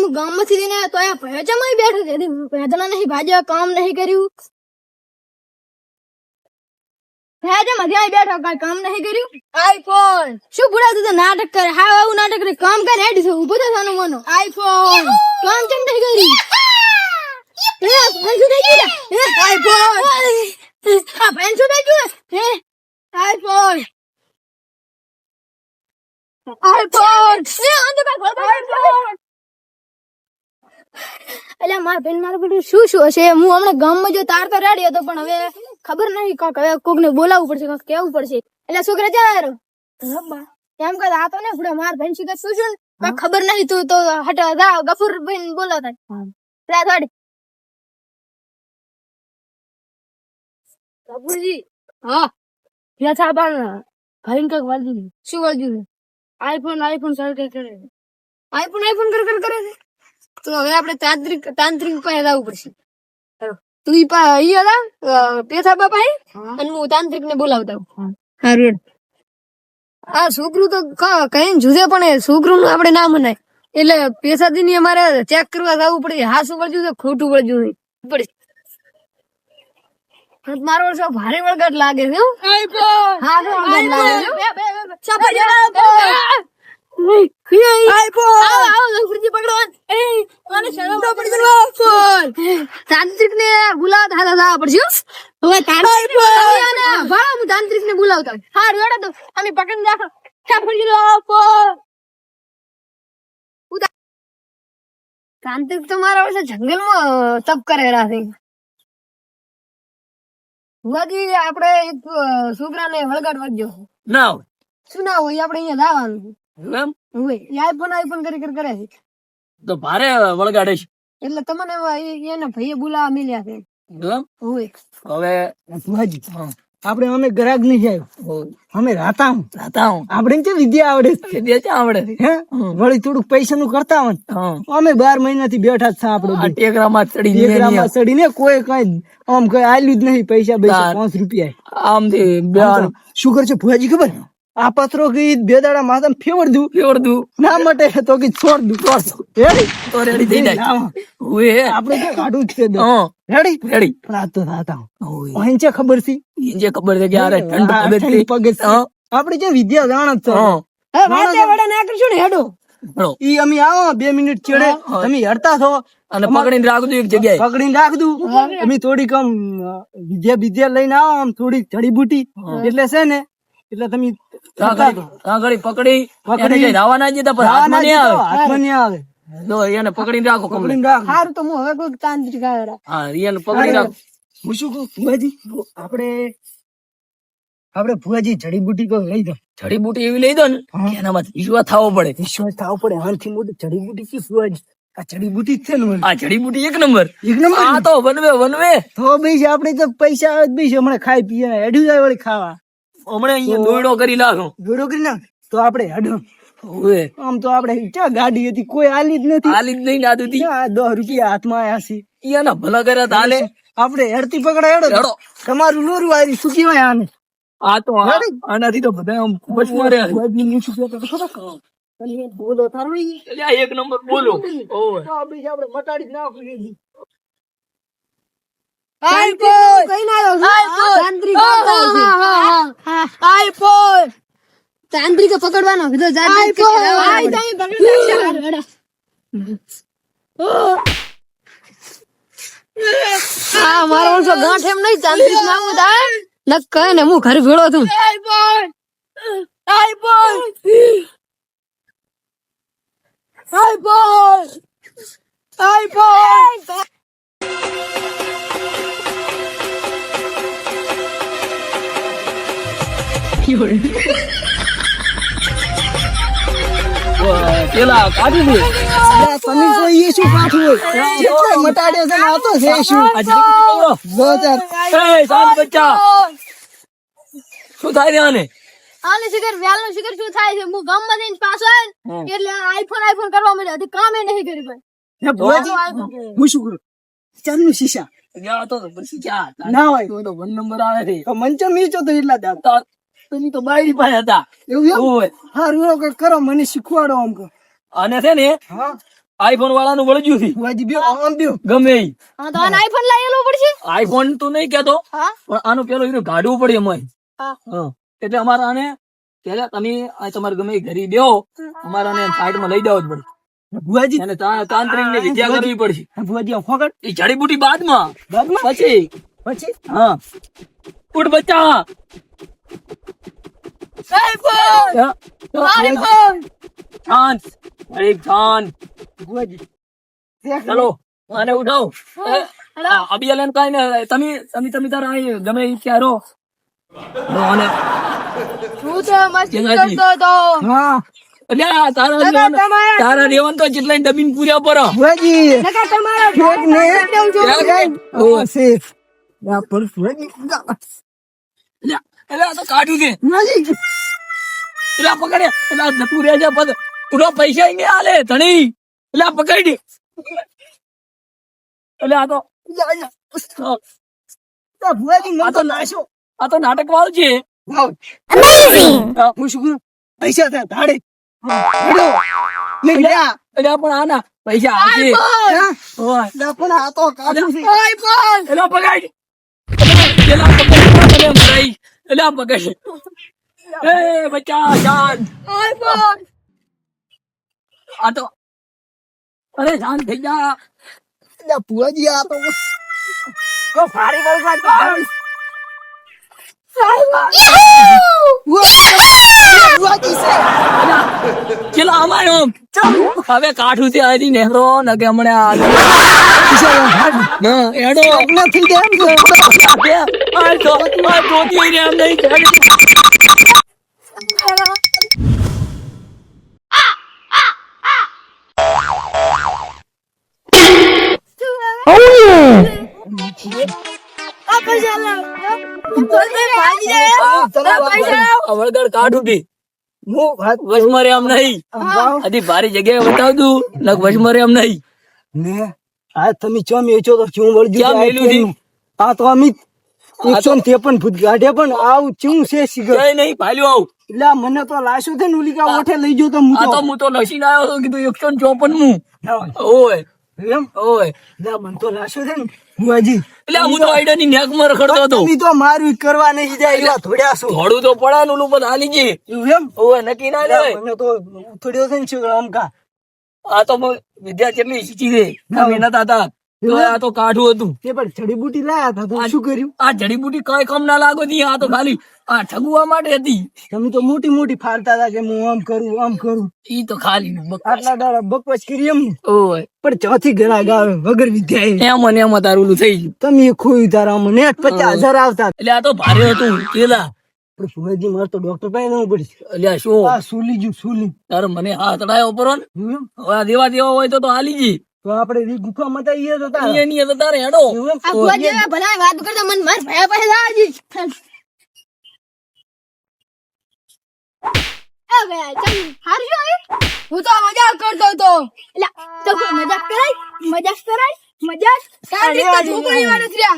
હું ગામ માંથી લઈને આવ્યો તો અહીંયા ભેજામાં બેઠો છે ભેજના નહીં ભાજ્યા કામ નહીં કર્યું ભેજામાં ત્યાં બેઠો કઈ કામ નહીં કર્યું આઈફોન શું ભૂડા તું તો નાટક કરે હા આવું નાટક કરે કામ કરે હેડ છે ઉભો થા સાનો મનો આઈફોન કામ કેમ નહીં કર્યું આઈફોન આ ભાઈ શું થઈ ગયું હે આઈફોન આઈફોન એ આંધે આઈફોન એટલે મારા બેન મારું બધું શું હશે હું હમણાં ગામમાં જો તાર તો રેડી હતો પણ હવે ખબર નહીં હવે કોકને બોલાવવું પડશે કોક કેવું પડશે એટલે છોકરા ચાલો એમ કહે આ તો ને ભૂડા મારા બેન શીખે શું શું ખબર નહીં તું તો હટ જાઓ ગફુર બેન બોલાવતા થોડી બાબુજી હા ક્યાં છે બાર ભાઈ કઈક વાળ્યું શું વાળ્યું આઈફોન સર કરે આઈફોન કરે છે તો હવે આપણે તાંત્રિક પાસે જવું પડશે તું પેથા બાપા અને હું તાંત્રિક ને બોલાવતા હારું આ છોકરું તો કઈ જુદે પણ છોકરું નું આપડે ના મનાય એટલે પેશાદી ની અમારે ચેક કરવા જવું પડે હાસું વળજ્યું છે ખોટું વળજ્યું પડે મારો વર્ષો ભારે વળગાટ લાગે છે તાંત્રિક ને બોલાવતા પડશે હવે તાંત્રિક ને બોલાવતા હારું એડા તો અમે પકડી રાખો તાંત્રિક તો મારા વર્ષે જંગલ માં તપ કરેલા છે વાજી આપડે એક છોકરા ને વળગાડ વાગ્યો ના શું ના હોય આપડે અહીંયા લાવવાનું આઈફોન કરી કરે છે તો ભારે વળગાડે છે એટલે તમને એના ભાઈએ બોલાવા મળ્યા છે હવે આપડે અમે ગ્રાહક નહીં આવ્યો અમે રાતા હું આપડે કે વિદ્યા આવડે આવડે હે વળી થોડુંક પૈસા નું કરતા હોય અમે 12 મહિના થી બેઠા જ છે આપડે ટેકરામાં ચડીને કોઈ કઈ આમ કઈ આલ્યું જ નહીં પૈસા 5 રૂપિયા આમ શું કરશે ભુવાજી ખબર આ પથરો કઈ બે દાડા માથા ફેવર દઉં ના માટે તો કઈ છોડ દઉં તો રેડી થઈ જાય આપડે કે કાઢું જ છે રેડી પણ આ તો થતા છે ખબર છે ખબર છે કે યાર પગે આપડે જે વિદ્યા જાણ જ નાખશું ને હેડો ઈ અમે આવો 2 મિનિટ ચડે તમે હડતા છો અને પકડીને રાખજો એક જગ્યાએ પકડીને રાખ દઉં અમે થોડીક આમ વિદ્યા લઈને આવો આમ થોડીક જડીબુટી એટલે છે ને એટલે તમે પકડી રાવા ના જતા પણ હાથમાં નહીં આવે તો એને પકડીને રાખો સારું તો હું હવે કોઈ તાંત્રિક હા એને પકડી રાખો હું શું કહું ભુવાજી આપડે ભુવાજી જડીબુટી કોઈ લઈ દો જડીબુટી એવી લઈ દો ને એનામાં વિશ્વાસ થવો પડે આનાથી મોટી જડીબુટી কি ભુવાજી આ જડીબુટી છે ને આ જડીબુટી એક નંબર આ તો વનવે તો ભાઈ આપડે તો પૈસા આવે ભાઈ હમણાં ખાઈ પીએ હેડ્યું જાય વળી ખાવા હમણાં અહીંયા દોયડો કરી નાખો તો આપડે હેડો આમ તો આપડે ક્યાં ગાડી હતી કોઈ આલી જ નહીં દાદુ 10 રૂપિયા હાથમાં આયા છે એના ભલા કર્યા તાલે આપડે હેડતી પકડા હેડો તમારું લોરું આવી શું કહેવાય આને આ તો આનાથી તો બધા આમ ખૂબ જ મારે બોલો તારો એક નંબર બોલો આપડે મટાડી જ નાખી તાંત્રિક પકડવાનો મારો ગાંઠ એમ નહીં તાંત્રિક નામું કહે ને હું ઘરે ભેળો છું પેલા કાઢી દે તમે કોઈ શું કાઠું હોય મટાડે છે આ તો છે શું બચ્ચા શું થાય રે આને વ્યાલનું શિખર શું થાય છે હું ગામમાં જઈને પાછો એટલે આઈફોન કરવા મળ્યો કામે નહીં કર્યું હું શું કરું ચાલનું શીશા ના હોય તો 1 નંબર આવે છે તો મંચમ નીચો તો એટલા દાદા તમે તો બાયરી પાસે હતા એવું હારું કરો મને શીખવાડો આમ અને છે ને આઈફોન વાળાનું વળગ્યું છે ભુવાજી બ્યો આમ બ્યો ગમે ઈ. હા તો આને આઈફોન લાવેલો પડશે આઈફોન તો નહીં કેતો હા પણ આનું પેલું એનું ગાડવું પડે એમાં હા હા એટલે અમારે આને પેલા તમે આ તમારે ગમે ઈ ઘરે બેહો અમારે આને સાઈડમાં લઈ જવો જ પડે ભુવાજી અને તાંત્રિક ની વિદ્યા કરવી પડશે ભુવાજી આમ ફોકટ એ જડીબુટી બાદમાં બાદમાં પછી પછી હા ઉઠ બચ્ચા આઈફોન હા. આઈફોન શાંત અરે શાંત ભુવાજી ચલો આને ઉઠાવો અભિયાન કઈ ને તમે તારા અહીં ગમે ઈ ક્યારો અને હું તો મસ્તી કેનાજી? કરતો હતો હા અલ્યા તારા રેવન તો જેટલા ડબીન પૂર્યા પર ભુવાજી નકા તમારા ફેક ને એકદમ જો ઓ સેફ ના પર ભુવાજી અલ્યા તો કાઢ્યું છે ભુવાજી અલ્યા પકડે અલ્યા પૂર્યા છે પદ પૂરો પૈસા નહીં આલે ધણી અલ્યા પકડી અલ્યા આ તો ભુવાજી મને આ તો તો નાશો આ તો નાટક વાળું છે વાવ હું શું કરું પૈસા થયા ધાડે હેડો લઈ જા અલ્યા પણ આના પૈસા આવશે ઓય ના પણ આ તો કાઢું છે આઈફોન અલ્યા પકડ અલ્યા પકડ મને મરાઈ અલ્યા પકડ એ બચ્ચા જાન આઈફોન આ તો અરે જાન થઈ જા એટલે ભુવાજી આ તો ફાડી વળગા ભુવાજી છે ચલા અમાયો હવે કાઠું છે હજી નેહરો ન કે હમણાં એડો નથી કેમ છે આ ધોતી રે એમ નહીં આ પૈસા લાવ તમે ભાગી જાય પૈસા લાવ વળગડ કાઠું થી હું વાત વસમરે એમ નહીં હજી ભારી જગ્યાએ બતાવ દઉં નક વસમરે એમ નહીં ને આ તમે ચમ એચો તો શું વળજુ ક્યાં મેલ્યું છે? આ તો અમિત 153 ફૂટ ગાઢે પણ આવું ચું છે સિગર જય નહીં ભાલ્યો આવ એટલે આ મને તો લાશું છે ને ઉલીકા ઓઠે લઈ ગયો તો હું આ તો તો હું તો લસીને આવ્યો તો કીધું 154 મું ઓય એમ ઓય એટલે મને તો લાશું છે ને ભુવાજી એટલે હું તો આઈડા ની નેક માં રખડતો હતો તમે તો મારું કરવા નહીં જાય એવા થોડ્યા છો થોડું તો પડા ને ઓલું બધું હાલી ગઈ એવું એમ ઓય નક્કી ના લે મને તો થોડ્યો છે ને છોકરા અમકા આ તો વિદ્યા કેટલી શીખી છે મહેનત હતા તો આ તો કાઠું હતું તે પણ જડીબુટી લાયા હતા તો શું કર્યું આ જડીબુટી કઈ કમ ના લાગો તી આ તો ખાલી આ ઠગવા માટે હતી તમે તો મોટી મોટી ફાડતા હતા કે હું આમ કરું ઈ તો ખાલી આટલા દાડા બકવાસ કરી એમ ઓય પણ ચોથી ગ્રાહક આવે વગર વિદ્યા એમ અને એમાં તારું ઓલું થઈ ગયું તમે ખોયું તારા મને 50,000 આવતા એટલે આ તો ભારે હતું કેલા પણ ભુવાજી મારે તો ડોક્ટર પાસે જવું પડશે એટલે આ શું આ સુલી ગયું સુલી તારે મને હાથ અડાયો ઉપર એમ? હવે આ દેવા હોય તો હાલી જી તો આપણે એ ગુફા માં જઈએ તો તારા. એની તો તારે હેડો એમ? આ ભુવાજી ભલા વાત કરતા મન માર ભયા પાસે લાવજી આ ગયા ચાલ હાર શું હું તો મજાક કરતો હતો એટલે તો કોઈ મજાક કરાય મજાક તાંત્રિક તો છોકરી વાળો થયા